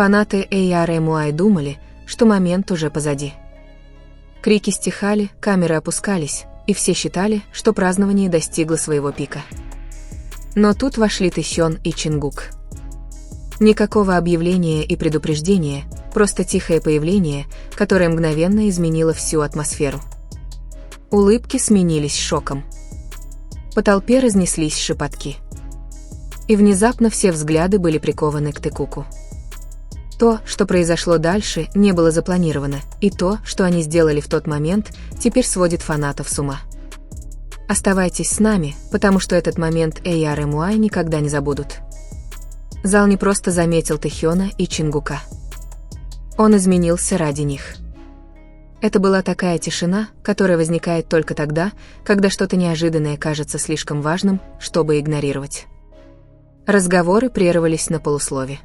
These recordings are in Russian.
Фанаты ARMY думали, что момент уже позади. Крики стихали, камеры опускались, и все считали, что празднование достигло своего пика. Но тут вошли Тэхён и Чингук. Никакого объявления и предупреждения, просто тихое появление, которое мгновенно изменило всю атмосферу. Улыбки сменились шоком. По толпе разнеслись шепотки. И внезапно все взгляды были прикованы к Тэкуку. То, что произошло дальше, не было запланировано, и то, что они сделали в тот момент, теперь сводит фанатов с ума. Оставайтесь с нами, потому что этот момент ARMY никогда не забудут. Зал не просто заметил Тэхёна и Чингука. Он изменился ради них. Это была такая тишина, которая возникает только тогда, когда что-то неожиданное кажется слишком важным, чтобы игнорировать. Разговоры прервались на полуслове.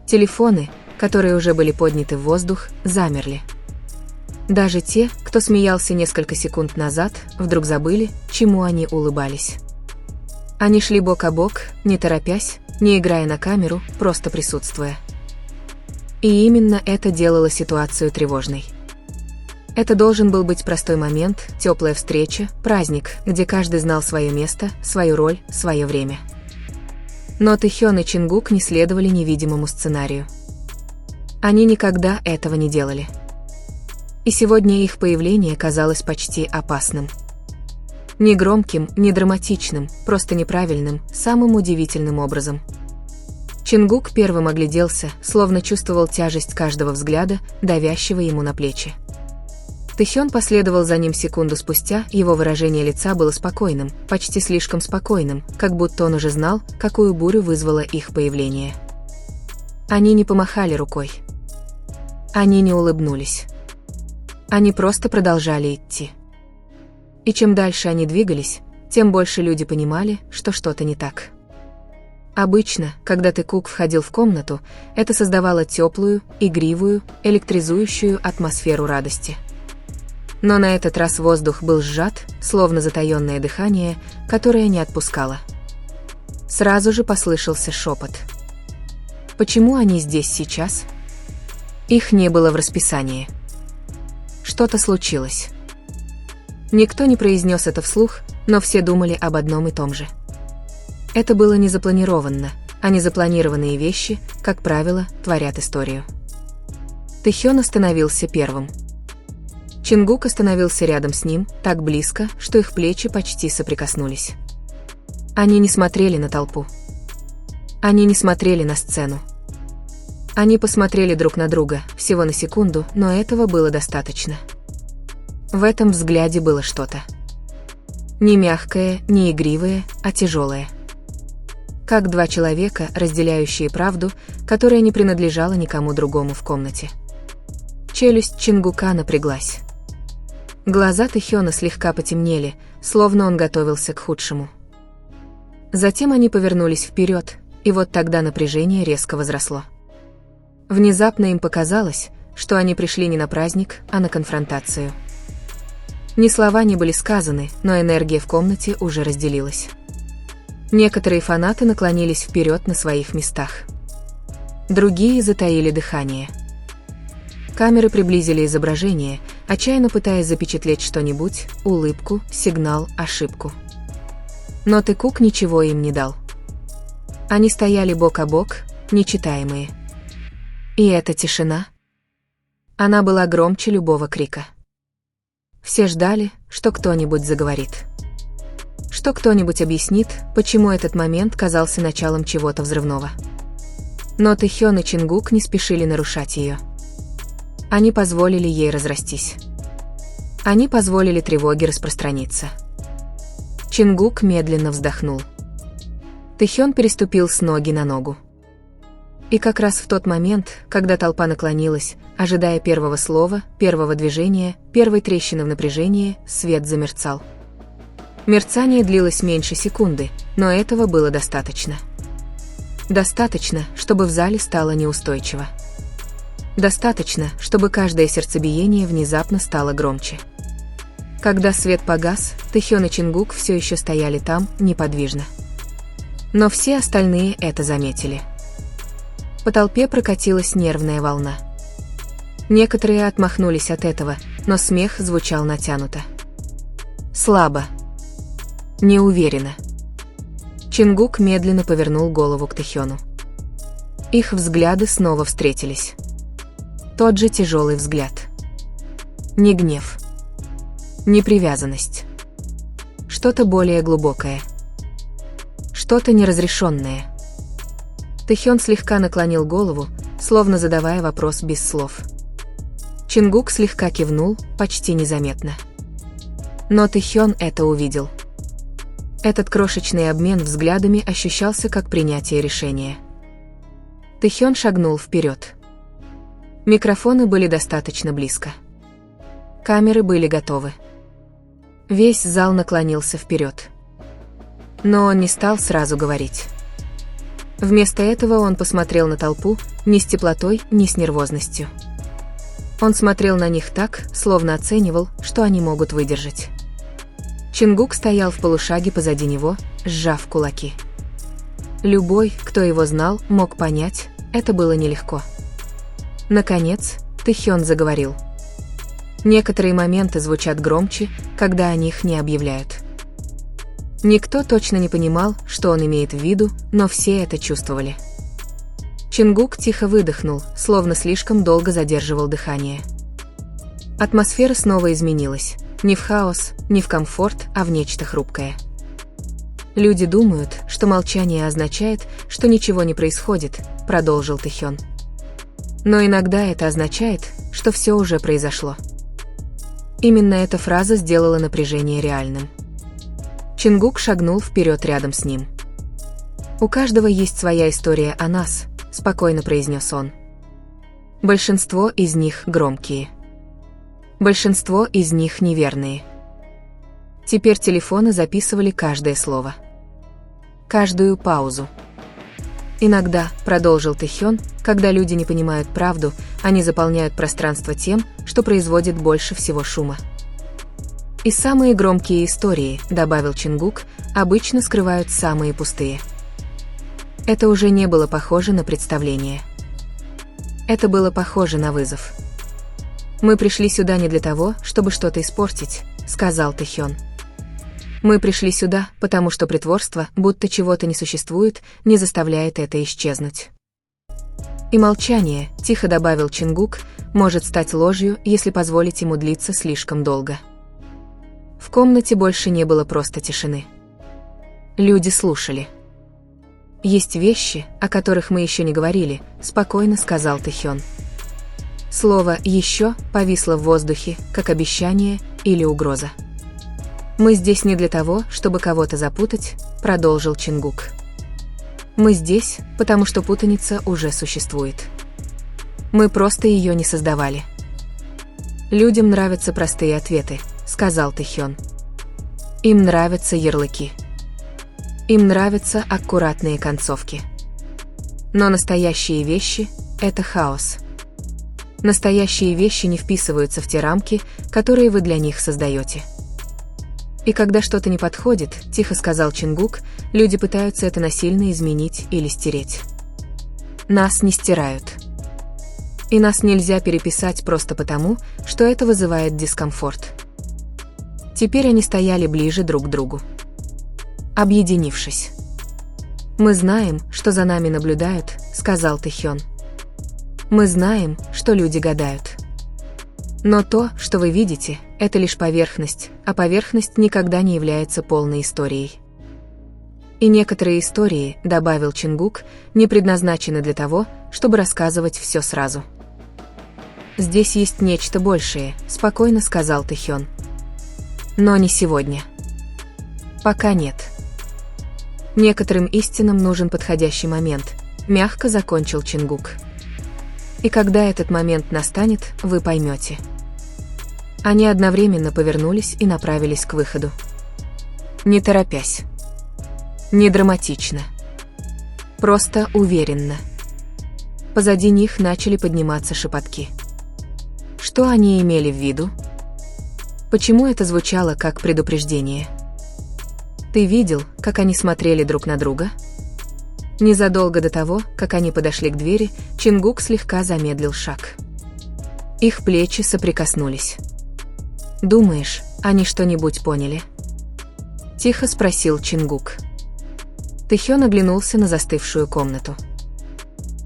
Телефоны, которые уже были подняты в воздух, замерли. Даже те, кто смеялся несколько секунд назад, вдруг забыли, чему они улыбались. Они шли бок о бок, не торопясь, не играя на камеру, просто присутствуя. И именно это делало ситуацию тревожной. Это должен был быть простой момент, теплая встреча, праздник, где каждый знал свое место, свою роль, свое время. Но Тэхён и Чингук не следовали невидимому сценарию. Они никогда этого не делали. И сегодня их появление казалось почти опасным. Не громким, не драматичным, просто неправильным, самым удивительным образом. Чингук первым огляделся, словно чувствовал тяжесть каждого взгляда, давящего ему на плечи. Тэхён последовал за ним секунду спустя, его выражение лица было спокойным, почти слишком спокойным, как будто он уже знал, какую бурю вызвало их появление. Они не помахали рукой. Они не улыбнулись. Они просто продолжали идти. И чем дальше они двигались, тем больше люди понимали, что что-то не так. Обычно, когда Тэкук входил в комнату, это создавало теплую, игривую, электризующую атмосферу радости. Но на этот раз воздух был сжат, словно затаённое дыхание, которое не отпускало. Сразу же послышался шепот. Почему они здесь сейчас? Их не было в расписании. Что-то случилось. Никто не произнес это вслух, но все думали об одном и том же. Это было не запланировано, а незапланированные вещи, как правило, творят историю. Тэхён остановился первым. Чингук остановился рядом с ним, так близко, что их плечи почти соприкоснулись. Они не смотрели на толпу. Они не смотрели на сцену. Они посмотрели друг на друга, всего на секунду, но этого было достаточно. В этом взгляде было что-то. Не мягкое, не игривое, а тяжелое. Как два человека, разделяющие правду, которая не принадлежала никому другому в комнате. Челюсть Чингука напряглась. Глаза Тэхёна слегка потемнели, словно он готовился к худшему. Затем они повернулись вперед, и вот тогда напряжение резко возросло. Внезапно им показалось, что они пришли не на праздник, а на конфронтацию. Ни слова не были сказаны, но энергия в комнате уже разделилась. Некоторые фанаты наклонились вперед на своих местах. Другие затаили дыхание. Камеры приблизили изображение, отчаянно пытаясь запечатлеть что-нибудь, улыбку, сигнал, ошибку. Но Тэкук ничего им не дал. Они стояли бок о бок, нечитаемые. И эта тишина. Она была громче любого крика. Все ждали, что кто-нибудь заговорит. Что кто-нибудь объяснит, почему этот момент казался началом чего-то взрывного. Но Тэхён и Чингук не спешили нарушать ее. Они позволили ей разрастись. Они позволили тревоге распространиться. Чингук медленно вздохнул. Тэхён переступил с ноги на ногу. И как раз в тот момент, когда толпа наклонилась, ожидая первого слова, первого движения, первой трещины в напряжении, свет замерцал. Мерцание длилось меньше секунды, но этого было достаточно. Достаточно, чтобы в зале стало неустойчиво. Достаточно, чтобы каждое сердцебиение внезапно стало громче. Когда свет погас, Тэхён и Чингук все еще стояли там, неподвижно. Но все остальные это заметили. По толпе прокатилась нервная волна. Некоторые отмахнулись от этого, но смех звучал натянуто. Слабо. Неуверенно. Чингук медленно повернул голову к Тэхёну. Их взгляды снова встретились. Тот же тяжелый взгляд. Не гнев. Не привязанность. Что-то более глубокое. Что-то неразрешенное. Тэхён слегка наклонил голову, словно задавая вопрос без слов. Чингук слегка кивнул, почти незаметно. Но Тэхён это увидел. Этот крошечный обмен взглядами ощущался как принятие решения. Тэхён шагнул вперед. Микрофоны были достаточно близко. Камеры были готовы. Весь зал наклонился вперед. Но он не стал сразу говорить. Вместо этого он посмотрел на толпу ни с теплотой, ни с нервозностью. Он смотрел на них так, словно оценивал, что они могут выдержать. Чингук стоял в полушаге позади него, сжав кулаки. Любой, кто его знал, мог понять, это было нелегко. Наконец, Тэхён заговорил. Некоторые моменты звучат громче, когда о них не объявляют. Никто точно не понимал, что он имеет в виду, но все это чувствовали. Чингук тихо выдохнул, словно слишком долго задерживал дыхание. Атмосфера снова изменилась. Не в хаос, не в комфорт, а в нечто хрупкое. «Люди думают, что молчание означает, что ничего не происходит», — продолжил Тэхён. «Но иногда это означает, что все уже произошло». Именно эта фраза сделала напряжение реальным. Чингук шагнул вперед рядом с ним. «У каждого есть своя история о нас», — спокойно произнес он. «Большинство из них громкие. Большинство из них неверные». Теперь телефоны записывали каждое слово. Каждую паузу. «Иногда», — продолжил Тэхён, «когда люди не понимают правду, они заполняют пространство тем, что производит больше всего шума». «И самые громкие истории», — добавил Чингук, «обычно скрывают самые пустые». Это уже не было похоже на представление. Это было похоже на вызов. «Мы пришли сюда не для того, чтобы что-то испортить», — сказал Тэхён. «Мы пришли сюда, потому что притворство, будто чего-то не существует, не заставляет это исчезнуть». «И молчание», — тихо добавил Чингук, «может стать ложью, если позволить ему длиться слишком долго». В комнате больше не было просто тишины. Люди слушали. «Есть вещи, о которых мы еще не говорили», — спокойно сказал Тэхён. Слово «еще» повисло в воздухе, как обещание или угроза. «Мы здесь не для того, чтобы кого-то запутать», — продолжил Чингук. «Мы здесь, потому что путаница уже существует. Мы просто ее не создавали». «Людям нравятся простые ответы», — сказал Тэхён. «Им нравятся ярлыки. Им нравятся аккуратные концовки. Но настоящие вещи — это хаос. Настоящие вещи не вписываются в те рамки, которые вы для них создаете». «И когда что-то не подходит», — тихо сказал Чингук, «люди пытаются это насильно изменить или стереть. Нас не стирают. И нас нельзя переписать просто потому, что это вызывает дискомфорт». Теперь они стояли ближе друг к другу, объединившись. «Мы знаем, что за нами наблюдают», — сказал Тэхён. «Мы знаем, что люди гадают. Но то, что вы видите, это лишь поверхность, а поверхность никогда не является полной историей. И некоторые истории, добавил Чингук, не предназначены для того, чтобы рассказывать все сразу. Здесь есть нечто большее, спокойно сказал Тэхён. Но не сегодня. Пока нет. Некоторым истинам нужен подходящий момент, мягко закончил Чингук. И когда этот момент настанет, вы поймете. Они одновременно повернулись и направились к выходу. Не торопясь. Не драматично. Просто уверенно. Позади них начали подниматься шепотки. Что они имели в виду? Почему это звучало как предупреждение? Ты видел, как они смотрели друг на друга? Незадолго до того, как они подошли к двери, Чингук слегка замедлил шаг. Их плечи соприкоснулись. «Думаешь, они что-нибудь поняли?» — тихо спросил Чингук. Тэхён оглянулся на застывшую комнату.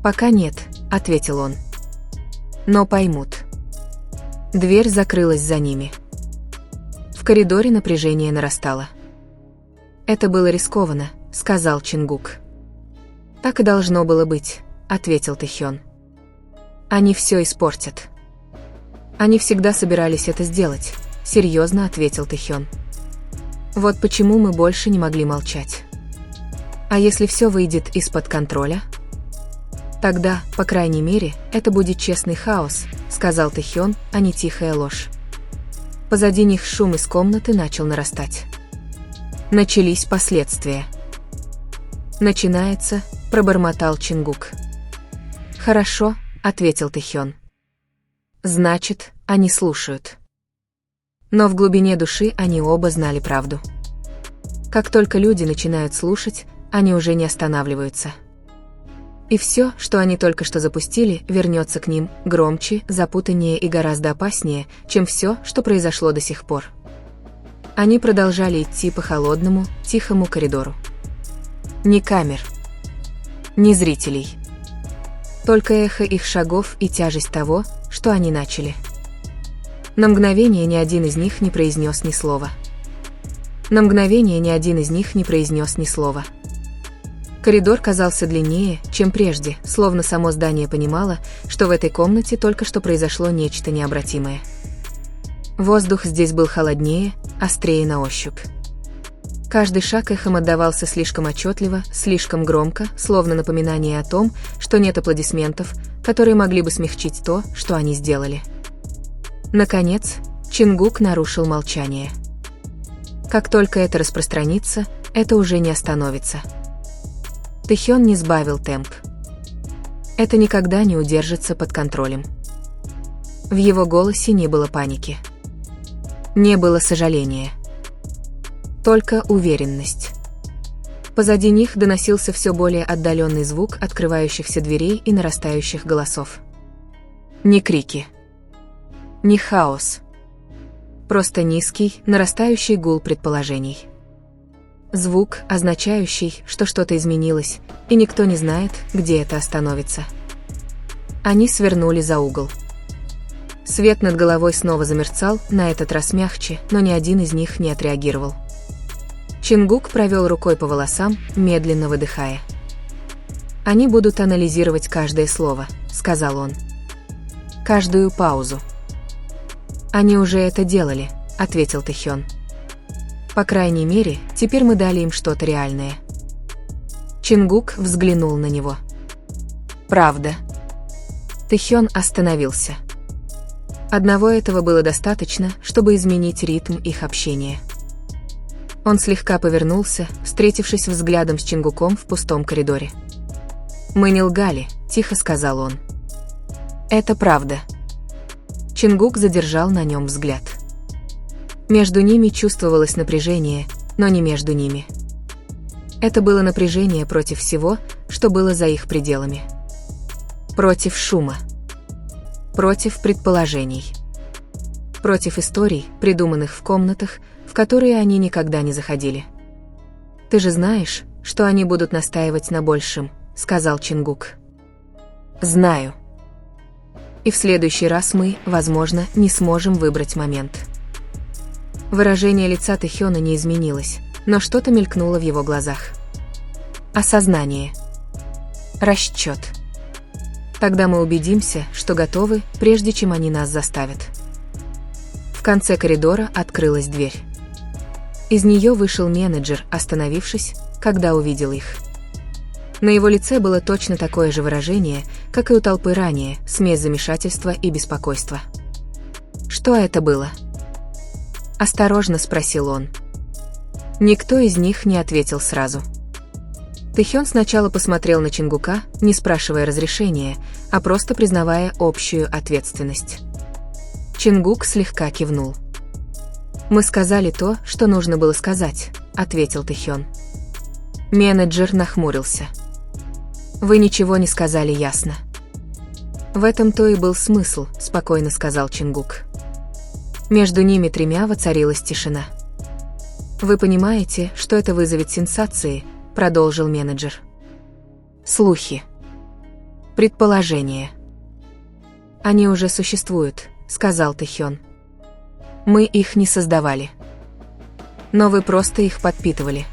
«Пока нет», — ответил он. «Но поймут». Дверь закрылась за ними. В коридоре напряжение нарастало. «Это было рискованно», — сказал Чингук. «Так и должно было быть», — ответил Тэхён. «Они все испортят». «Они всегда собирались это сделать», — серьезно ответил Тэхён. «Вот почему мы больше не могли молчать. А если все выйдет из-под контроля?» «Тогда, по крайней мере, это будет честный хаос», — сказал Тэхён, а не тихая ложь. Позади них шум из комнаты начал нарастать. Начались последствия. «Начинается», — пробормотал Чингук. «Хорошо», — ответил Тэхён. «Значит, они слушают». Но в глубине души они оба знали правду. Как только люди начинают слушать, они уже не останавливаются. И все, что они только что запустили, вернется к ним громче, запутаннее и гораздо опаснее, чем все, что произошло до сих пор. Они продолжали идти по холодному, тихому коридору. Ни камер, ни зрителей. Только эхо их шагов и тяжесть того, что они начали. На мгновение ни один из них не произнес ни слова. На мгновение ни один из них не произнес ни слова. Коридор казался длиннее, чем прежде, словно само здание понимало, что в этой комнате только что произошло нечто необратимое. Воздух здесь был холоднее, острее на ощупь. Каждый шаг эхом отдавался слишком отчетливо, слишком громко, словно напоминание о том, что нет аплодисментов, которые могли бы смягчить то, что они сделали. Наконец, Чингук нарушил молчание. Как только это распространится, это уже не остановится. Тэхён не сбавил темп. Это никогда не удержится под контролем. В его голосе не было паники. Не было сожаления. Только уверенность. Позади них доносился все более отдаленный звук открывающихся дверей и нарастающих голосов. Не крики. Не хаос. Просто низкий, нарастающий гул предположений. Звук, означающий, что что-то изменилось, и никто не знает, где это остановится. Они свернули за угол. Свет над головой снова замерцал, на этот раз мягче, но ни один из них не отреагировал. Чингук провел рукой по волосам, медленно выдыхая. «Они будут анализировать каждое слово», — сказал он. «Каждую паузу». «Они уже это делали», — ответил Тэхён. «По крайней мере, теперь мы дали им что-то реальное». Чингук взглянул на него. «Правда». Тэхён остановился. Одного этого было достаточно, чтобы изменить ритм их общения. Он слегка повернулся, встретившись взглядом с Чингуком в пустом коридоре. «Мы не лгали», — тихо сказал он. «Это правда». Чингук задержал на нем взгляд. Между ними чувствовалось напряжение, но не между ними. Это было напряжение против всего, что было за их пределами. Против шума. Против предположений. Против историй, придуманных в комнатах, в которые они никогда не заходили. «Ты же знаешь, что они будут настаивать на большем», — сказал Чингук. «Знаю. И в следующий раз мы, возможно, не сможем выбрать момент». Выражение лица Тэхёна не изменилось, но что-то мелькнуло в его глазах. Осознание. Расчет. Тогда мы убедимся, что готовы, прежде чем они нас заставят. В конце коридора открылась дверь. Из нее вышел менеджер, остановившись, когда увидел их. На его лице было точно такое же выражение, как и у толпы ранее, смесь замешательства и беспокойства. «Что это было?» — осторожно спросил он. Никто из них не ответил сразу. Тэхён сначала посмотрел на Чингука, не спрашивая разрешения, а просто признавая общую ответственность. Чингук слегка кивнул. «Мы сказали то, что нужно было сказать», — ответил Тэхён. Менеджер нахмурился. Вы ничего не сказали ясно. В этом-то и был смысл, спокойно сказал Чингук. Между ними тремя воцарилась тишина. Вы понимаете, что это вызовет сенсации, продолжил менеджер. Слухи. Предположения. Они уже существуют, сказал Тэхён. Мы их не создавали. Но вы просто их подпитывали.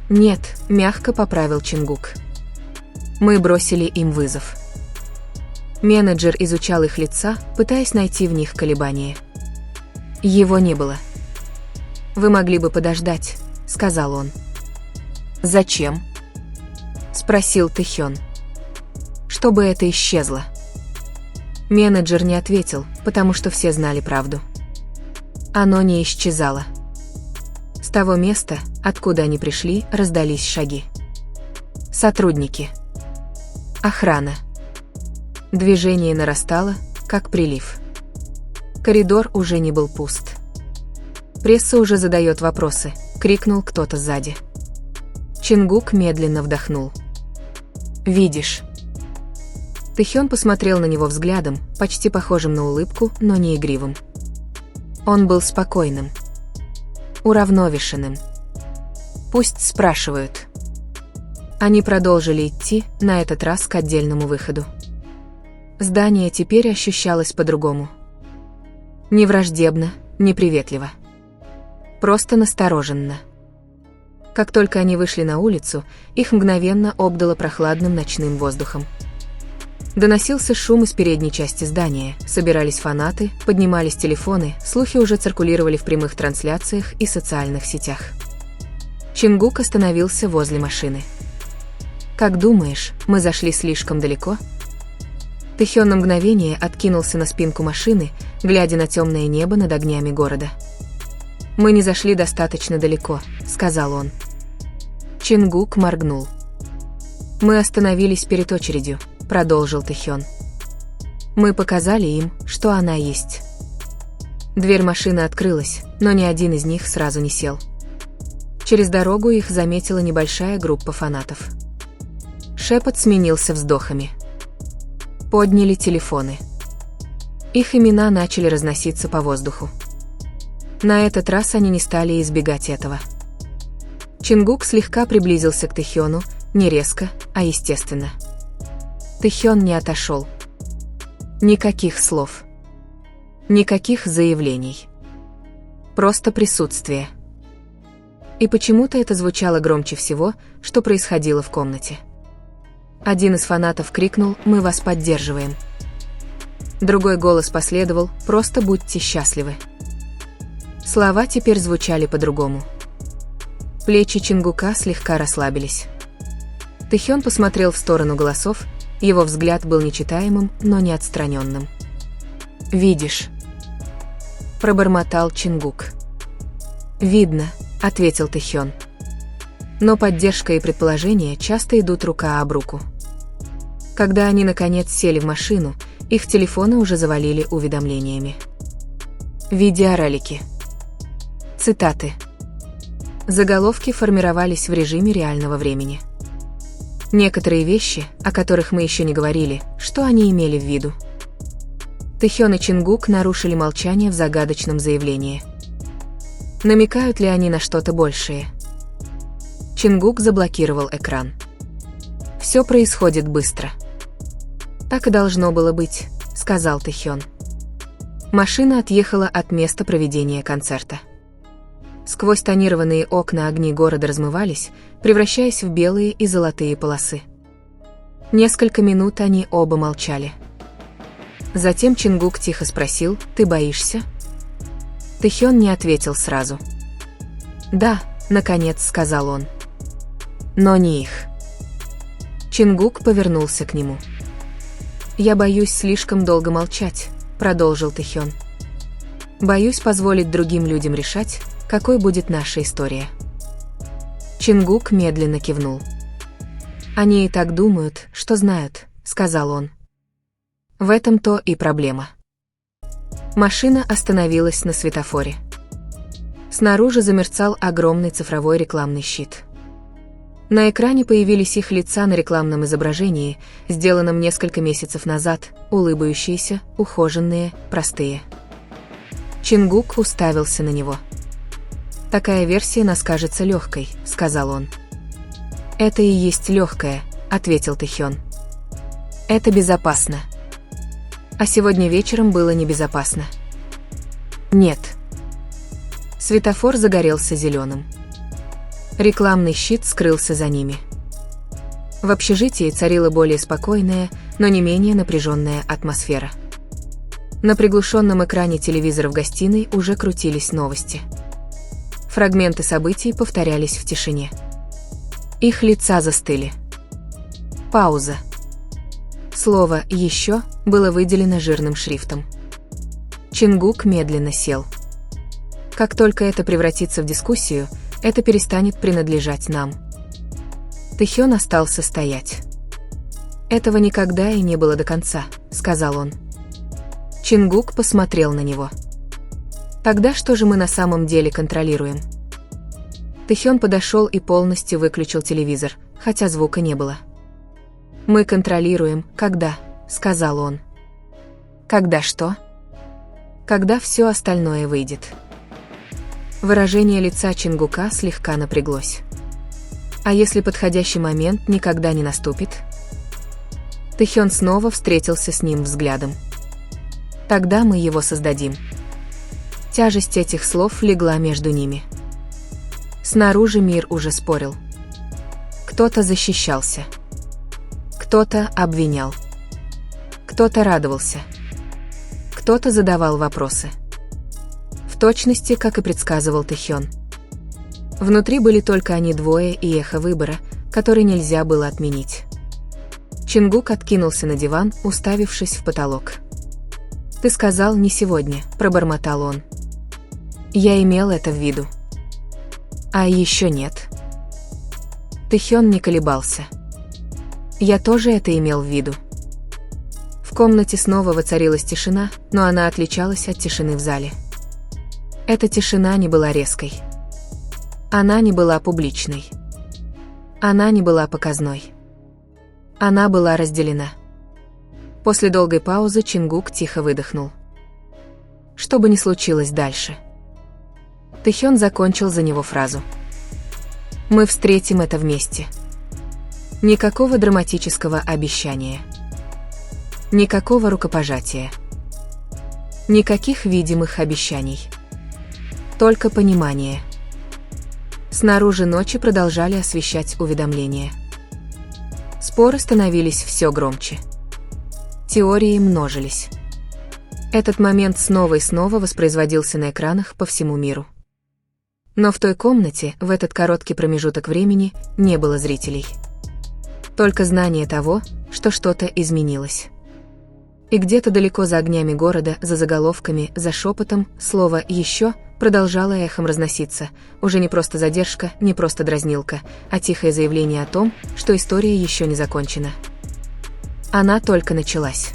Нет, мягко поправил Чингук. Мы бросили им вызов. Менеджер изучал их лица, пытаясь найти в них колебания. Его не было. «Вы могли бы подождать», — сказал он. «Зачем?» — спросил Тэхён. «Чтобы это исчезло». Менеджер не ответил, потому что все знали правду. Оно не исчезало. С того места, откуда они пришли, раздались шаги. Сотрудники. Охрана. Движение нарастало, как прилив. Коридор уже не был пуст. «Пресса уже задает вопросы», — крикнул кто-то сзади. Чингук медленно вдохнул. «Видишь?» Тэхён посмотрел на него взглядом, почти похожим на улыбку, но не игривым. Он был спокойным. Уравновешенным. «Пусть спрашивают». Они продолжили идти, на этот раз к отдельному выходу. Здание теперь ощущалось по-другому. Не враждебно, не приветливо. Просто настороженно. Как только они вышли на улицу, их мгновенно обдало прохладным ночным воздухом. Доносился шум из передней части здания, собирались фанаты, поднимались телефоны, слухи уже циркулировали в прямых трансляциях и социальных сетях. Чингук остановился возле машины. «Как думаешь, мы зашли слишком далеко?» Тэхён на мгновение откинулся на спинку машины, глядя на темное небо над огнями города. «Мы не зашли достаточно далеко», — сказал он. Чингук моргнул. «Мы остановились перед очередью», — продолжил Тэхён. «Мы показали им, что она есть». Дверь машины открылась, но ни один из них сразу не сел. Через дорогу их заметила небольшая группа фанатов. Шепот сменился вздохами. Подняли телефоны. Их имена начали разноситься по воздуху. На этот раз они не стали избегать этого. Чингук слегка приблизился к Тэхёну, не резко, а естественно. Тэхён не отошел. Никаких слов. Никаких заявлений. Просто присутствие. И почему-то это звучало громче всего, что происходило в комнате. Один из фанатов крикнул: «Мы вас поддерживаем». Другой голос последовал: «Просто будьте счастливы». Слова теперь звучали по-другому. Плечи Чингука слегка расслабились. Тэхён посмотрел в сторону голосов, его взгляд был нечитаемым, но не отстраненным. «Видишь?» – пробормотал Чингук. «Видно», – ответил Тэхён. Но поддержка и предположения часто идут рука об руку. Когда они наконец сели в машину, их телефоны уже завалили уведомлениями. Видеоролики. Цитаты. Заголовки формировались в режиме реального времени. Некоторые вещи, о которых мы еще не говорили, что они имели в виду. Тэхён и Чингук нарушили молчание в загадочном заявлении. Намекают ли они на что-то большее? Чингук заблокировал экран. Все происходит быстро. Так и должно было быть, сказал Тэхён. Машина отъехала от места проведения концерта. Сквозь тонированные окна огни города размывались, превращаясь в белые и золотые полосы. Несколько минут они оба молчали. Затем Чингук тихо спросил: «Ты боишься?» Тэхён не ответил сразу. «Да», — наконец сказал он. «Но не их». Чингук повернулся к нему. «Я боюсь слишком долго молчать», — продолжил Тэхён. «Боюсь позволить другим людям решать, какой будет наша история». Чингук медленно кивнул. «Они и так думают, что знают», — сказал он. В этом-то и проблема. Машина остановилась на светофоре. Снаружи замерцал огромный цифровой рекламный щит. На экране появились их лица на рекламном изображении, сделанном несколько месяцев назад, улыбающиеся, ухоженные, простые. Чингук уставился на него. «Такая версия нас кажется легкой», — сказал он. «Это и есть легкая», — ответил Тэхён. «Это безопасно». А сегодня вечером было небезопасно. Нет. Светофор загорелся зеленым. Рекламный щит скрылся за ними. В общежитии царила более спокойная, но не менее напряженная атмосфера. На приглушенном экране телевизора в гостиной уже крутились новости. Фрагменты событий повторялись в тишине. Их лица застыли. Пауза. Слово «еще» было выделено жирным шрифтом. Чингук медленно сел. Как только это превратится в дискуссию, это перестанет принадлежать нам. Тэхён остался стоять. «Этого никогда и не было до конца», — сказал он. Чингук посмотрел на него. «Тогда что же мы на самом деле контролируем?» Тэхён подошел и полностью выключил телевизор, хотя звука не было. «Мы контролируем, когда», — сказал он. «Когда что?» «Когда все остальное выйдет». Выражение лица Чингука слегка напряглось. «А если подходящий момент никогда не наступит?» Тэхён снова встретился с ним взглядом. «Тогда мы его создадим». Тяжесть этих слов легла между ними. Снаружи мир уже спорил. Кто-то защищался. Кто-то обвинял. Кто-то радовался. Кто-то задавал вопросы. В точности, как и предсказывал Тэхён. Внутри были только они двое и эхо выбора, который нельзя было отменить. Чингук откинулся на диван, уставившись в потолок. «Ты сказал не сегодня», — пробормотал он. «Я имел это в виду». «А еще нет». Тэхён не колебался. «Я тоже это имел в виду». В комнате снова воцарилась тишина, но она отличалась от тишины в зале. Эта тишина не была резкой. Она не была публичной. Она не была показной. Она была разделена. После долгой паузы Чингук тихо выдохнул. Что бы ни случилось дальше. Тэхён закончил за него фразу. «Мы встретим это вместе». Никакого драматического обещания. Никакого рукопожатия. Никаких видимых обещаний. Только понимание. Снаружи ночи продолжали освещать уведомления. Споры становились все громче. Теории множились. Этот момент снова и снова воспроизводился на экранах по всему миру. Но в той комнате, в этот короткий промежуток времени, не было зрителей. Только знание того, что что-то изменилось. И где-то далеко за огнями города, за заголовками, за шепотом, слово «еще» продолжало эхом разноситься, уже не просто задержка, не просто дразнилка, а тихое заявление о том, что история еще не закончена. Она только началась.